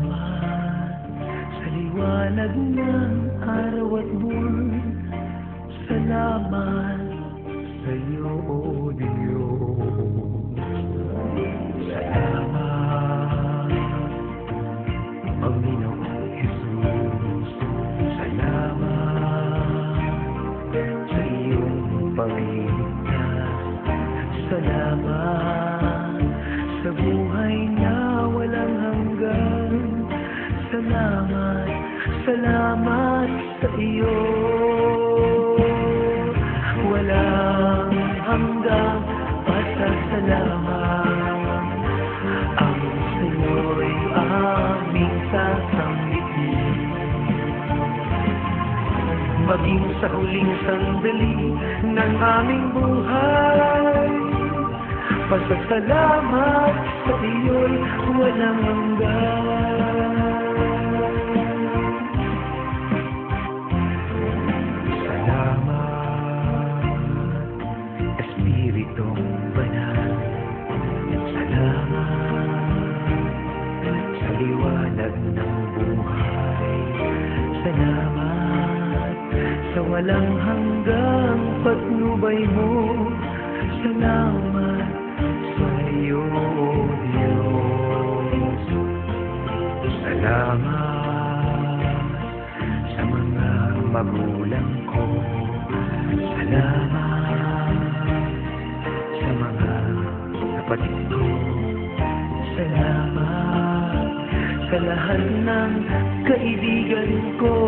Salamat sa liwanag ng araw at buwan. Salamat sa iyo, O Diyos. Salamat, Panginoong Jesus. Salamat sa iyong pagligtas. Salamat sa buhay na walang hanggan. Salamat, salamat sa iyo. Walang hanggang pasasalamat. Ang sa'yo'y aming sasambit. Maging sa huling sandali ng aming buhay, pasasalamat sa iyo'y walang hanggan. Salamat, Espiritong Banal. Salamat sa liwanag ng buhay. Salamat sa walang hanggang patnubay mo. Salamat sa iyo, Diyos. Salamat sa mga magulang ko. Salamat sa mga kapatid ko. Salamat sa lahat ng kaibigan ko.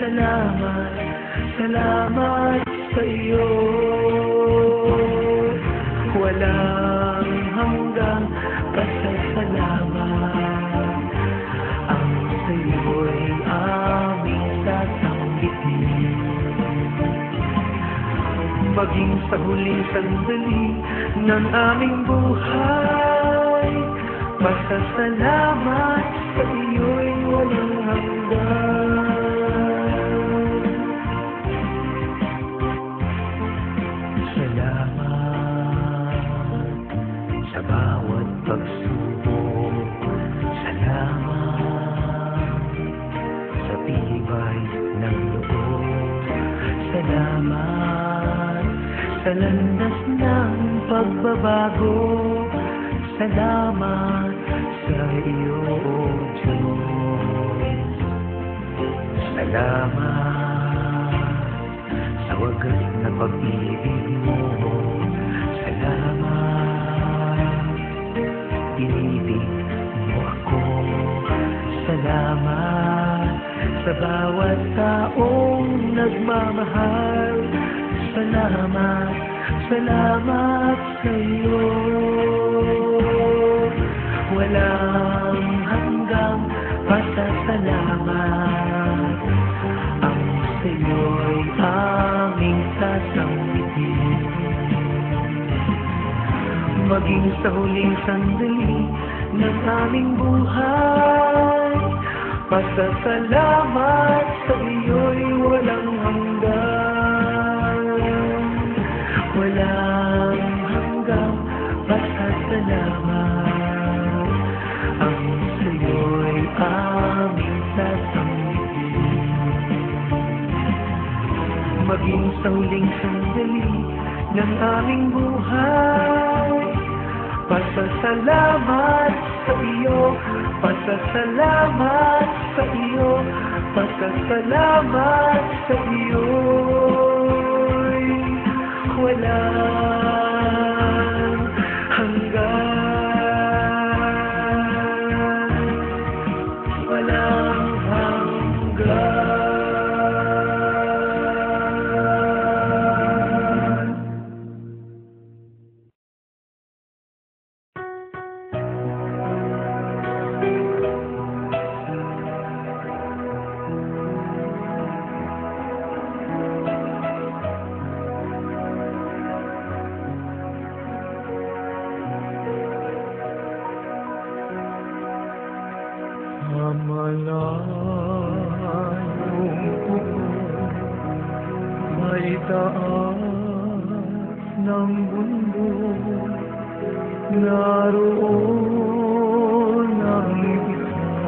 Salamat, salamat sa iyo. Walang hanggang pasasalamat. Ang sa'yo'y aming sasambit. Maging sa huling sandali ng aming buhay, pasasalamat sa iyo'y walang hanggan. Sa bawat pagsubok, salamat sa tibay ng loob. Salamat sa landas ng pagbabago. Salamat sa iyo, O Diyos. Salamat sa wagas na pag-ibig mo. Salamat, inibig mo ako. Salamat sa bawat taong nagmamahal. Salamat, salamat sa iyo. Walang hanggang pasasalamat. Ang sa iyo'y aming sasambit. Maging sa huling sandali ng aming buhay, pasasalamat sa iyo'y walang hanggan. Walang hanggang pasasalamat. Ang sa iyo'y aming sasambit. Maging sa huling sandali ng aming buhay, pasasalamat sa iyo, pasasalamat sa iyo, pasasalamat sa iyo. Walang hanggan, walang hanggan. May taas ng mundo, naroon ang isa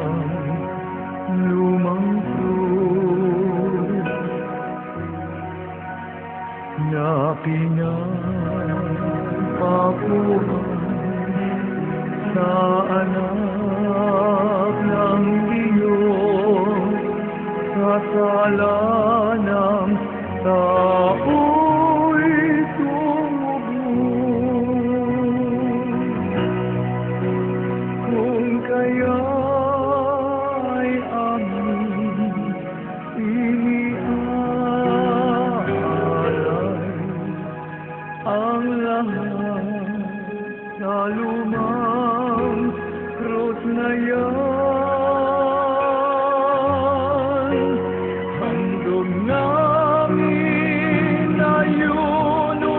handog namin nayunot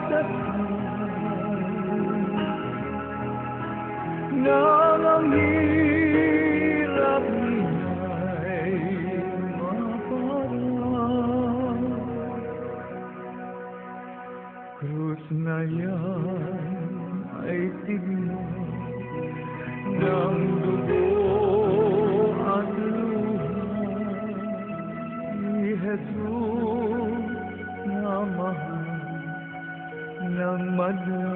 sa nang ang hirap nila'y maparang. Krus na yan ay tignan ng dugo at luha ni Jesus na mahal ng madla.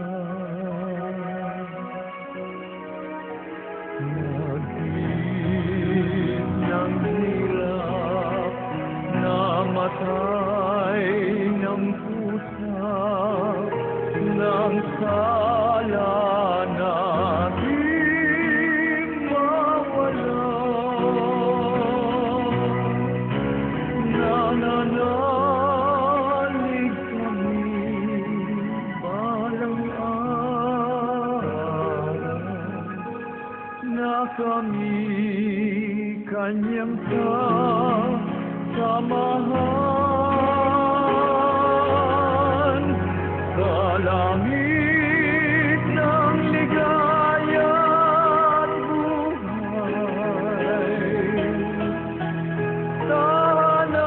Nagtiis ng hirap, namatay ng pusa, ng sala natin mawala. Nananalig kami balang araw na kami kanyang sasamahan sa langit ng ligaya at buhay. Tahanan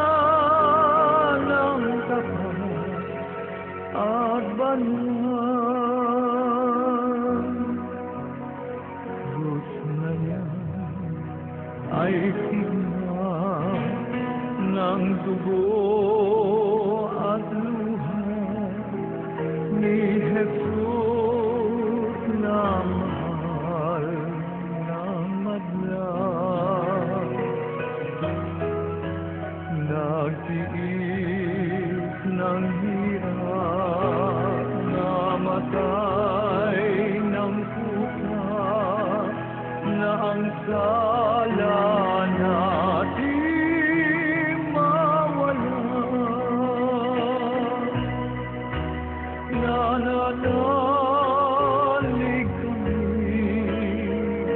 ng tapat at banal. Krus na yan ay tignan ng dugo at luha ni Jesus na mahal ng madla. Nagtiis ng hirap, namatay ng pusa, na ang sala natin mawala. Nananalig kami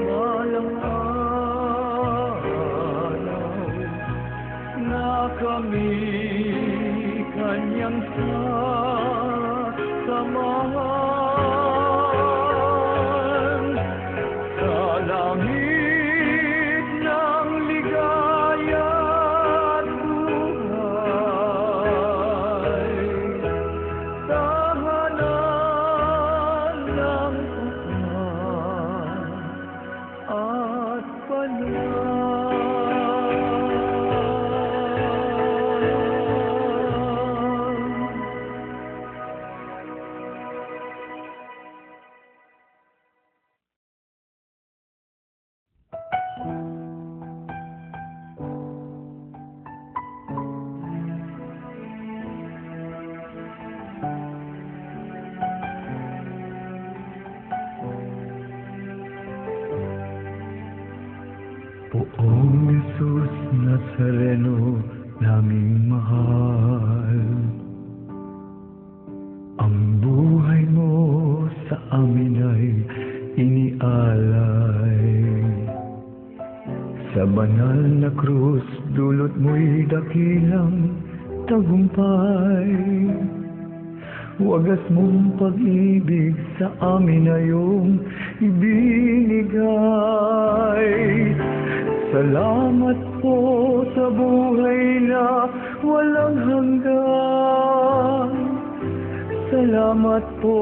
balang araw na kami kanyang sasamahan sa langit ng ligaya at buhay. Tahanan ng tapat at banal. Poong Jesus Nazareno naming mahal, ang buhay mo sa amin ay inialay. Sa banal na krus, dulot mo'y dakilang tagumpay. Wagas mong pag-ibig sa amin na iyong ibinigay. Salamat po sa buhay na walang hanggan. Salamat po,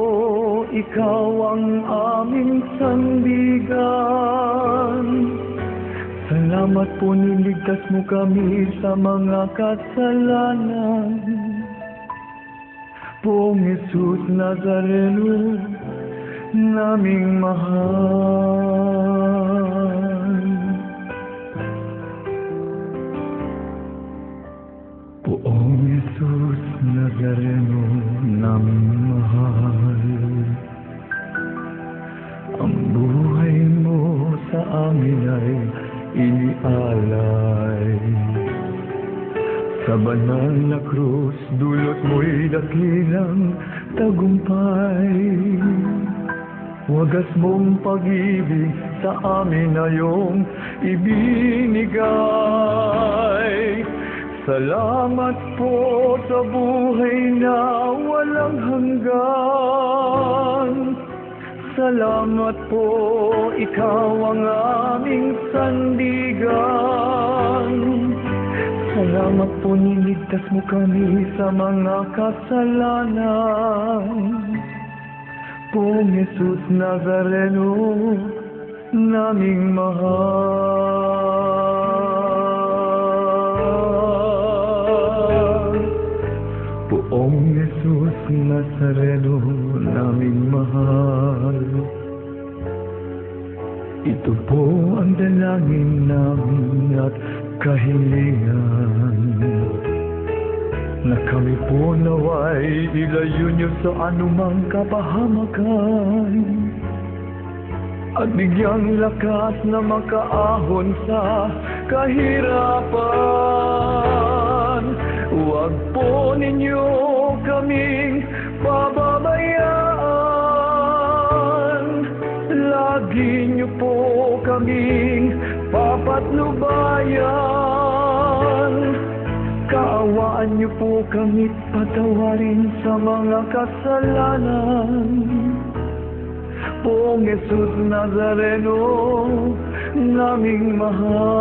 ikaw ang aming sandigan. Salamat po, niligtas mo kami sa mga kasalanan. Poong Jesus Nazareno naming mahal. Poong Jesus Nazareno naming mahal, ang buhay mo sa amin ay inialay. Sa banal na krus, dulot mo'y dakilang tagumpay. Wagas mong pag-ibig sa amin na iyong ibinigay. Salamat po sa buhay na walang hanggan. Salamat po, ikaw ang aming sandigan. Salamat po, niligtas mo kami sa mga kasalanan. Poong Jesus Nazareno, naming mahal. Poong Jesus Nazareno, naming mahal. Ito po ang dalangin namin at kahilingan, na kami po naway ilayo niyo sa anumang kapahamakan, at bigyang lakas na makaahon sa kahirapan. Huwag po ninyo kaming pababayaan, lagi niyo po kaming papatnubayan. Kaawaan niyo po kami, patawarin sa mga kasalanan. Poong Jesus Nazareno, naming mahal.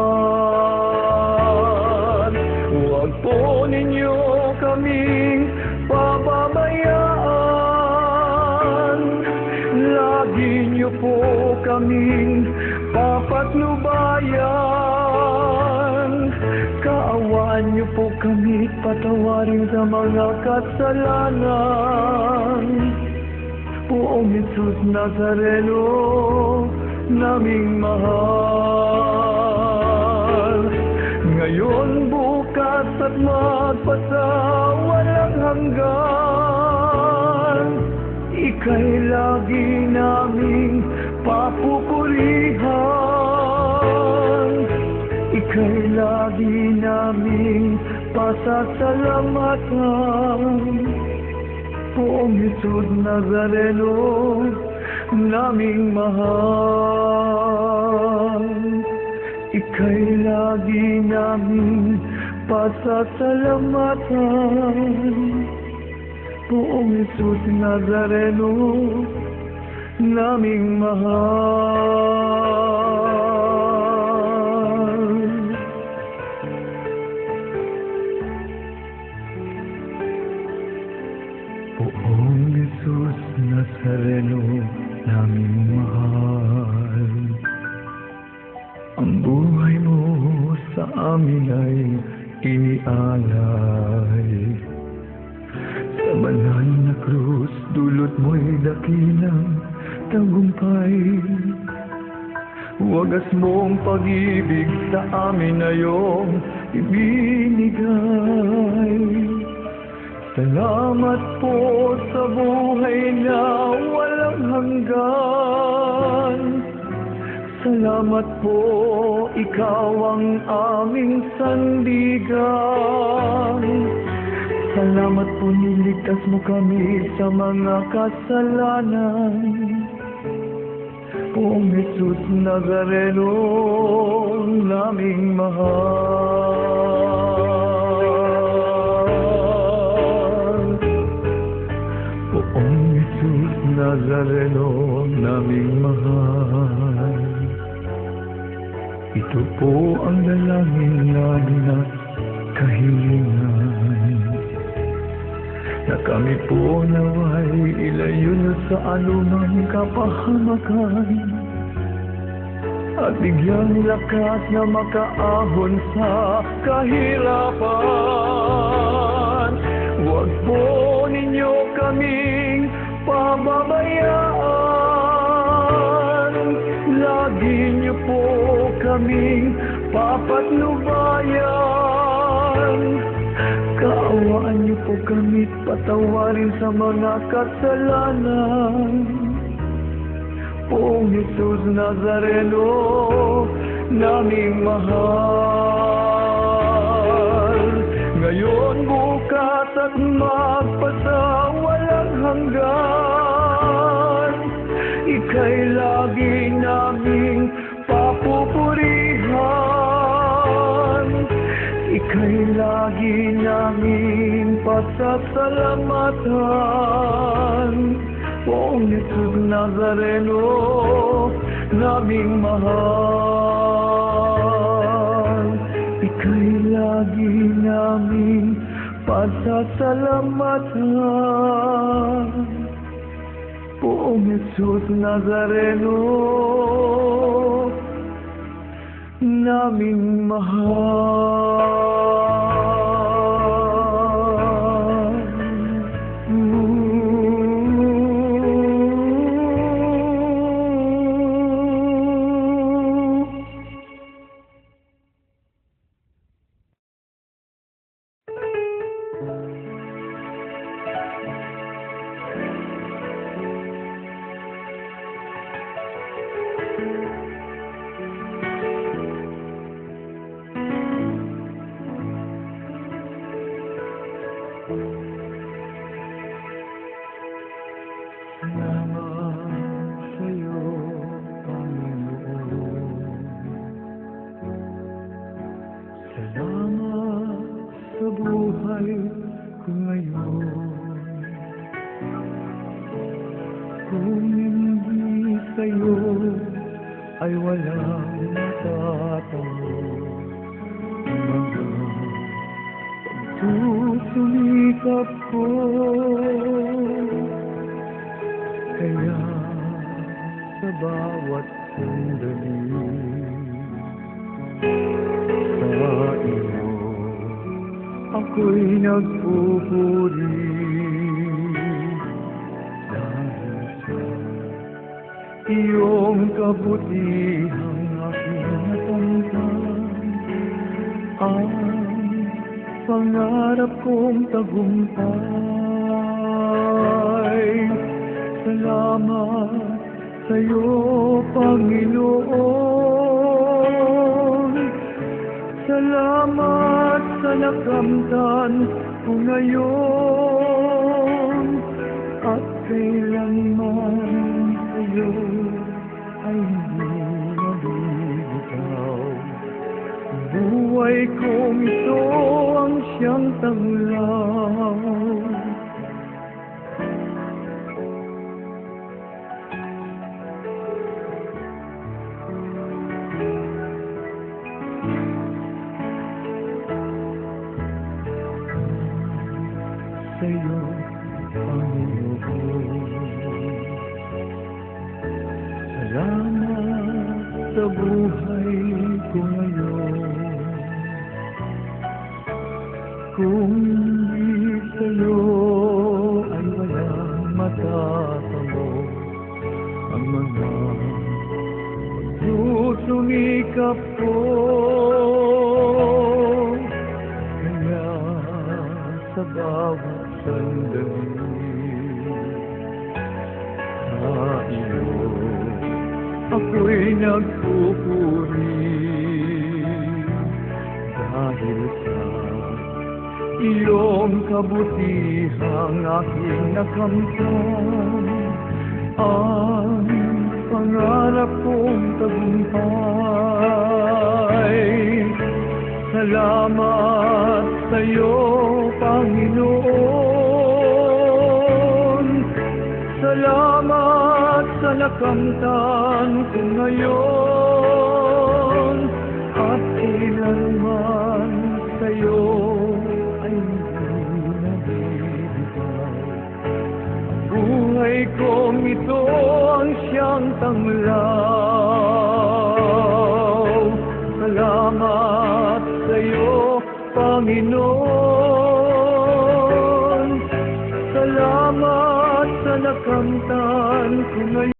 Huwag po ninyo kaming pababayaan, lagi niyo po kaming papatnubayan. Kaawaan niyo po kami, patawarin sa mga kasalanan. Poong Jesus Nazareno, naming mahal. Ngayon, bukas at magpasawalang hanggan, ika'y lagi naming papupurihan. Ika'y lagi naming pasasalamatan. Poong Jesus Nazareno, naming mahal. Ika'y lagi naming pasasalamatan. Poong Jesus Nazareno, naming mahal. Poong Jesus Nazareno, naming mahal. Ang buhay mo sa amin ay inialay. Sa banal na krus, dulot mo'y dakilang tagumpay. Wagas mong pag-ibig sa amin na iyong ibinigay. Salamat po sa buhay na walang hanggan. Salamat po, ikaw ang aming sandigan. Salamat po, niligtas mo kami sa mga kasalanan. Poong Jesus Nazareno, naming mahal. Poong Jesus Nazareno, naming mahal. Ito po ang dalangin namin at kahilingan, na kami po naway ilayo na sa anumang kapahamakan, at bigyang lakas na makaahon sa kahirapan. Huwag po ninyo kaming pababayaan, lagi niyo po kaming papatnubayan. Kaawaan niyo po kami, patawarin sa mga kasalanan. Poong Jesus Nazareno, naming mahal. Ngayon, bukas at magpasawalang hanggan, ika'y lagi naming Ika'y lagi naming pasasalamatan, Poong Jesus Nazareno, naming mahal. Ika'y lagi naming pasasalamatan, Poong Jesus Nazareno, naming mahal. Sa buhay ko ngayon, kung hindi sa'yo ay walang matatamo. Mga pagsusumikap ko, kaya sa bawat sandali sa iyo ako'y nagpupuri dahil sa iyong kabutihang aking natamtan, ang pangarap kong tagumpay. Salamat sa'yo, Panginoon. Salamat sa nakamtan ko ngayon, at kailanman sa'yo ay hindi nabibitaw. Buhay kong ito ang siyang tanglaw. Sa'yo, Panginoon, salamat sa buhay ko ngayon. Kung hindi sa'yo ay walang matatamo ang mga susumikap ko. Kaya sa bawat sandali sa iyo ako'y nagpupuri dahil sa iyong kabutihang aking nakamtan, ang pangarap kong tagumpay. Salamat sa'yo, Panginoon. Salamat sa nakamtan ko ngayon, at kailanman sa'yo ay hindi nabibitaw. Ang buhay kong ito ang siyang tanglaw. Salamat sa'yo, Panginoon. Salamat sa nakamtan ko ngayon.